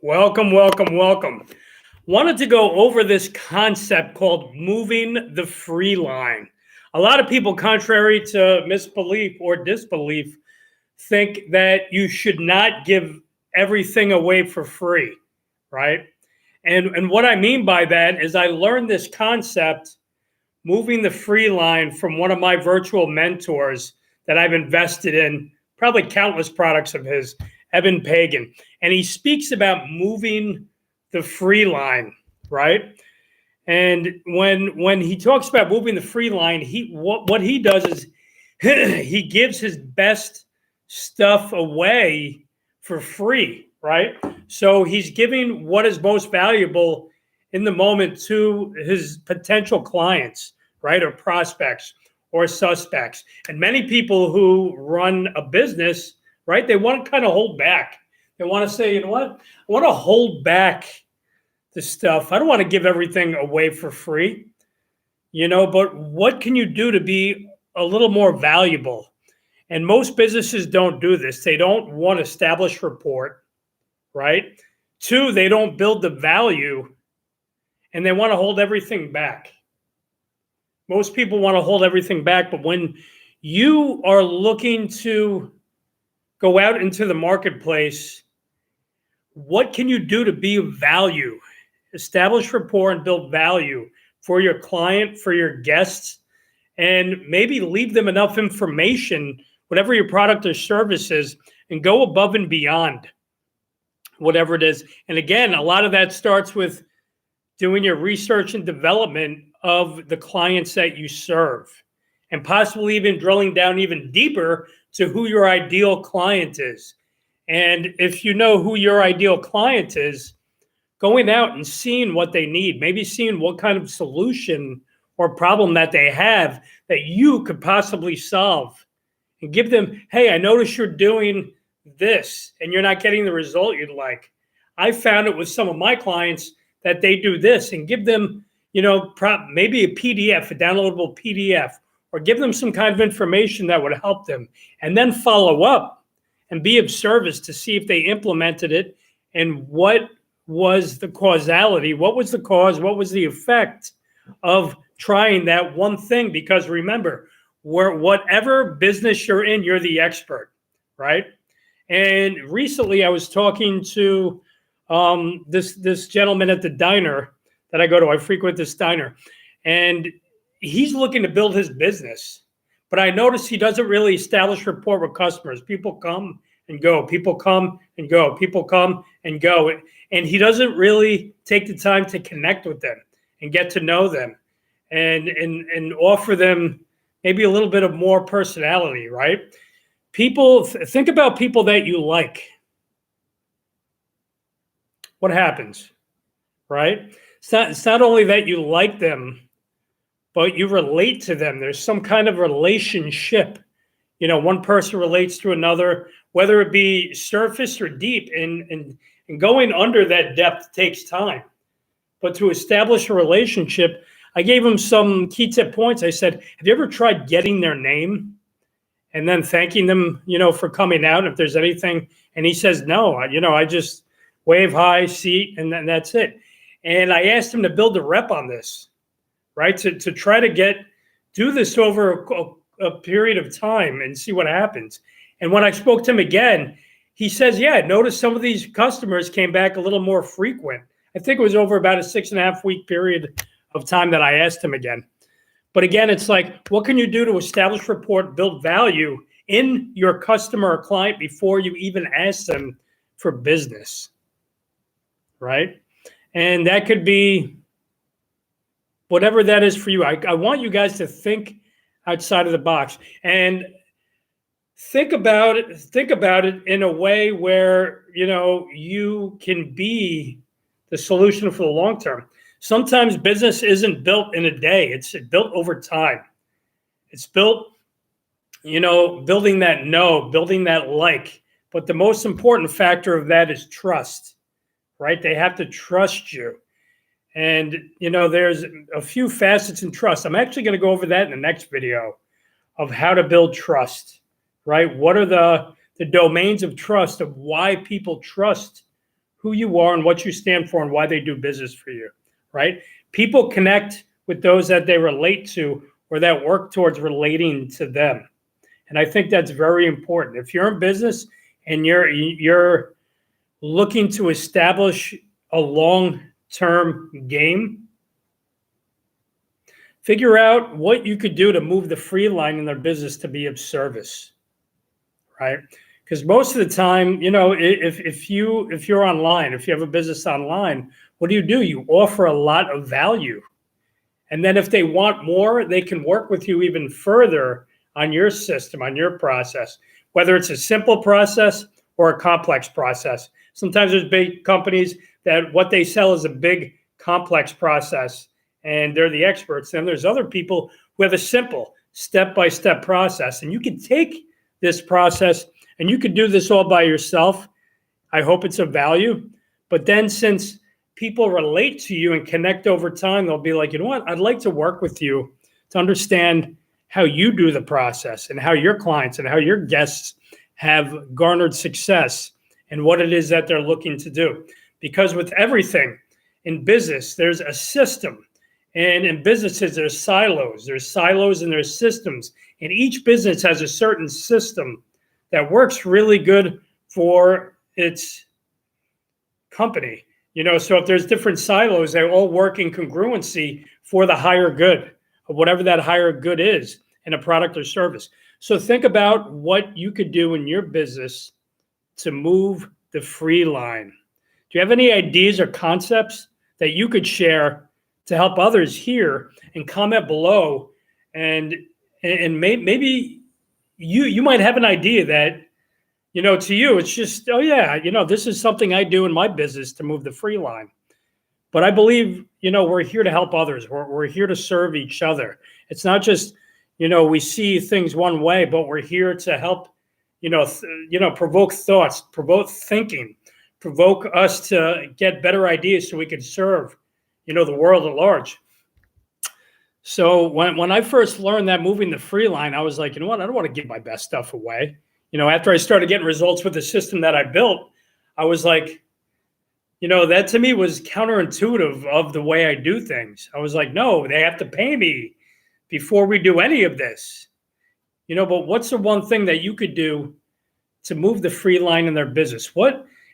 Welcome, welcome, welcome. Wanted to go over this concept called moving the free line. A lot of people, contrary to misbelief or disbelief, think that you should not give everything away for free, right? And what I mean by that is I learned this concept moving the free line from one of my virtual mentors that I've invested in, probably countless products of his, Eben Pagan. And he speaks about moving the free line, right? And when he talks about moving the free line, what he does is he gives his best stuff away for free, right? So he's giving what is most valuable in the moment to his potential clients, right? Or prospects or suspects. And many people who run a business, right, they want to kind of hold back. They want to say, you know what? I want to hold back the stuff. I don't want to give everything away for free, but what can you do to be a little more valuable? And most businesses don't do this. They don't, one, establish rapport, right? Two, they don't build the value, and they want to hold everything back. Most people want to hold everything back, but when you are looking to go out into the marketplace, what can you do to be of value? Establish rapport and build value for your client, for your guests, and maybe leave them enough information, whatever your product or service is, and go above and beyond whatever it is. And again, a lot of that starts with doing your research and development of the clients that you serve, and possibly even drilling down even deeper to who your ideal client is. And if you know who your ideal client is, going out and seeing what they need, maybe seeing what kind of solution or problem that they have that you could possibly solve, and give them, hey, I notice you're doing this and you're not getting the result you'd like. I found it with some of my clients that they do this, and give them, maybe a PDF, a downloadable PDF, or give them some kind of information that would help them, and then follow up and be of service to see if they implemented it and what was the causality, what was the cause, what was the effect of trying that one thing. Because remember, whatever business you're in, you're the expert, right? And recently I was talking to this gentleman at the diner that I go to. I frequent this diner, and he's looking to build his business. But I noticed he doesn't really establish rapport with customers. People come and go. People come and go. People come and go. And he doesn't really take the time to connect with them and get to know them and offer them maybe a little bit of more personality, right? People, think about people that you like. What happens, right? It's not only that you like them, but you relate to them. There's some kind of relationship. One person relates to another, whether it be surface or deep, and going under that depth takes time. But to establish a relationship, I gave him some key tip points. I said, have you ever tried getting their name and then thanking them, for coming out if there's anything? And he says, no, I just wave hi, seat, and then that's it. And I asked him to build a rep on this, right? To try to do this over a period of time and see what happens. And when I spoke to him again, he says, yeah, notice some of these customers came back a little more frequent. I think it was over about a 6.5 week period of time that I asked him again. But again, it's like, what can you do to establish rapport, build value in your customer or client before you even ask them for business, right? And that could be whatever that is for you. I want you guys to think outside of the box and think about it in a way where, you can be the solution for the long term. Sometimes business isn't built in a day. It's built over time. It's built, building that building that like. But the most important factor of that is trust, right? They have to trust you. And, there's a few facets in trust. I'm actually going to go over that in the next video of how to build trust, right? What are the domains of trust, of why people trust who you are and what you stand for and why they do business for you, right? People connect with those that they relate to or that work towards relating to them. And I think that's very important. If you're in business and you're looking to establish a long-term game, figure out what you could do to move the free line in their business to be of service, right? Because most of the time, if you're online, if you have a business online, what do? You offer a lot of value. And then if they want more, they can work with you even further on your system, on your process, whether it's a simple process or a complex process. Sometimes there's big companies that what they sell is a big complex process and they're the experts. And there's other people who have a simple step-by-step process. And you can take this process and you can do this all by yourself. I hope it's of value. But then since people relate to you and connect over time, they'll be like, you know what, I'd like to work with you to understand how you do the process and how your clients and how your guests have garnered success and what it is that they're looking to do. Because with everything in business, there's a system. And in businesses, there's silos. There's silos and there's systems. And each business has a certain system that works really good for its company. So if there's different silos, they all work in congruency for the higher good of whatever that higher good is in a product or service. So think about what you could do in your business to move the free line. Do you have any ideas or concepts that you could share to help others hear? And comment below, and maybe you might have an idea that, to you, it's just, oh yeah, this is something I do in my business to move the free line. But I believe, we're here to help others. We're here to serve each other. It's not just, we see things one way, but we're here to help, provoke thoughts, provoke thinking, provoke us to get better ideas so we can serve, the world at large. So when I first learned that moving the free line, I was like, you know what? I don't want to give my best stuff away. After I started getting results with the system that I built, I was like, that to me was counterintuitive of the way I do things. I was like, no, they have to pay me before we do any of this. But what's the one thing that you could do to move the free line in their business?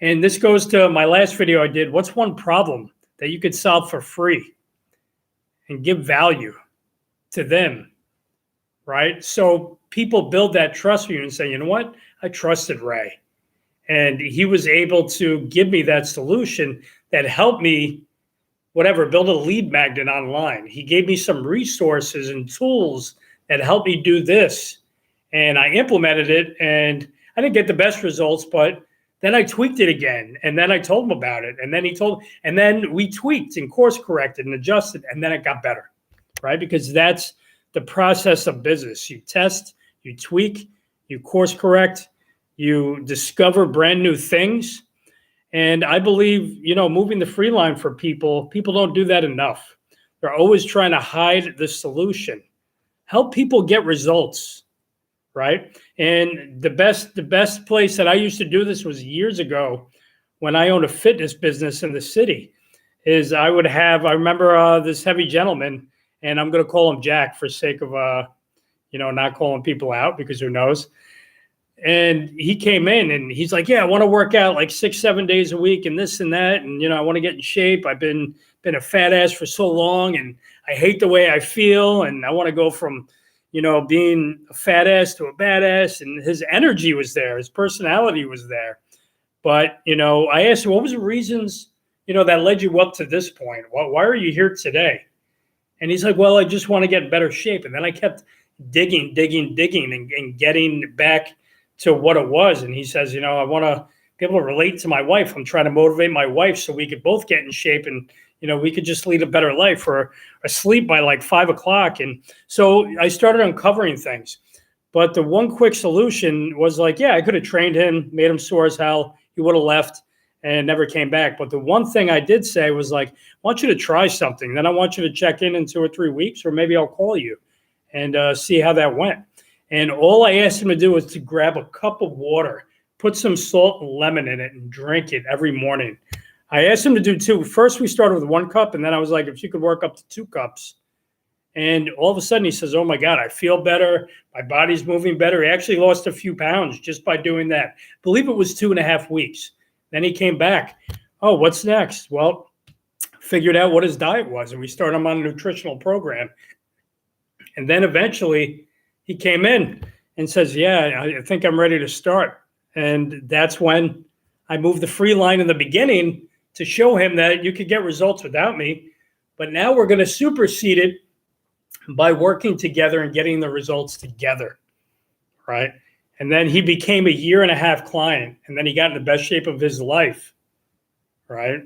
And this goes to my last video I did, what's one problem that you could solve for free and give value to them, right? So people build that trust with you and say, you know what? I trusted Ray. And he was able to give me that solution that helped me, build a lead magnet online. He gave me some resources and tools that helped me do this. And I implemented it and I didn't get the best results, but then I tweaked it again. And then I told him about it. And then we tweaked and course corrected and adjusted. And then it got better, right? Because that's the process of business. You test, you tweak, you course correct, you discover brand new things. And I believe, moving the free line for people don't do that enough. They're always trying to hide the solution. Help people get results, right? And the best place that I used to do this was years ago when I owned a fitness business in the city. I remember this heavy gentleman, and I'm going to call him Jack for sake of, not calling people out because who knows. And he came in and he's like, yeah, I want to work out like 6-7 days a week and this and that. And, I want to get in shape. I've been a fat ass for so long and I hate the way I feel. And I want to go from, being a fat ass to a badass. And his energy was there. His personality was there. But, I asked him, what was the reasons, that led you up to this point? Why are you here today? And he's like, well, I just want to get in better shape. And then I kept digging and getting back to what it was. And he says, I want to be able to relate to my wife. I'm trying to motivate my wife so we could both get in shape and, we could just lead a better life or sleep by like 5 o'clock. And so I started uncovering things. But the one quick solution was like, yeah, I could have trained him, made him sore as hell. He would have left and never came back. But the one thing I did say was like, I want you to try something. Then I want you to check in 2 or 3 weeks, or maybe I'll call you and see how that went. And all I asked him to do was to grab a cup of water, put some salt and lemon in it and drink it every morning I asked him to do 2. First, we started with 1 cup, and then I was like, if you could work up to 2 cups. And all of a sudden he says, oh my God, I feel better. My body's moving better. He actually lost a few pounds just by doing that. I believe it was 2.5 weeks. Then he came back. Oh, what's next? Well, figured out what his diet was, and we started him on a nutritional program. And then eventually he came in and says, yeah, I think I'm ready to start. And that's when I moved the free line in the beginning to show him that you could get results without me. But now we're going to supersede it by working together and getting the results together, right? And then he became a 1.5-year client, and then he got in the best shape of his life, right?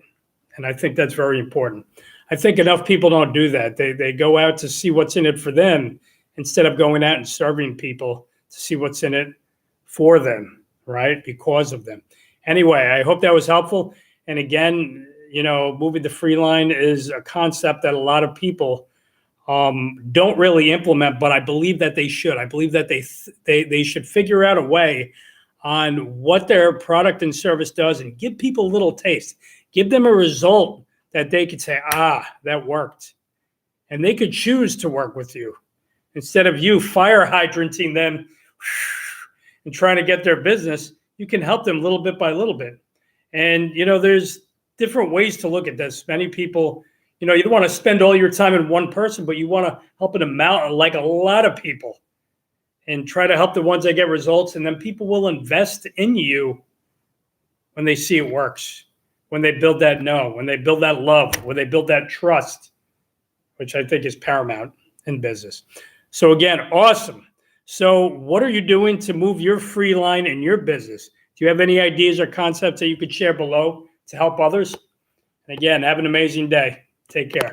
And I think that's very important. I think enough people don't do that. They go out to see what's in it for them instead of going out and serving people to see what's in it for them, right? Because of them. Anyway, I hope that was helpful. And again, moving the free line is a concept that a lot of people don't really implement, but I believe that they should. I believe that they should figure out a way on what their product and service does and give people a little taste. Give them a result that they could say, that worked. And they could choose to work with you instead of you fire hydranting them and trying to get their business. You can help them little bit by little bit. And, there's different ways to look at this. Many people, you don't want to spend all your time in one person, but you want to help an amount like a lot of people and try to help the ones that get results. And then people will invest in you when they see it works, when they build that know, when they build that love, when they build that trust, which I think is paramount in business. So again, awesome. So what are you doing to move your free line in your business? Do you have any ideas or concepts that you could share below to help others? And again, have an amazing day. Take care.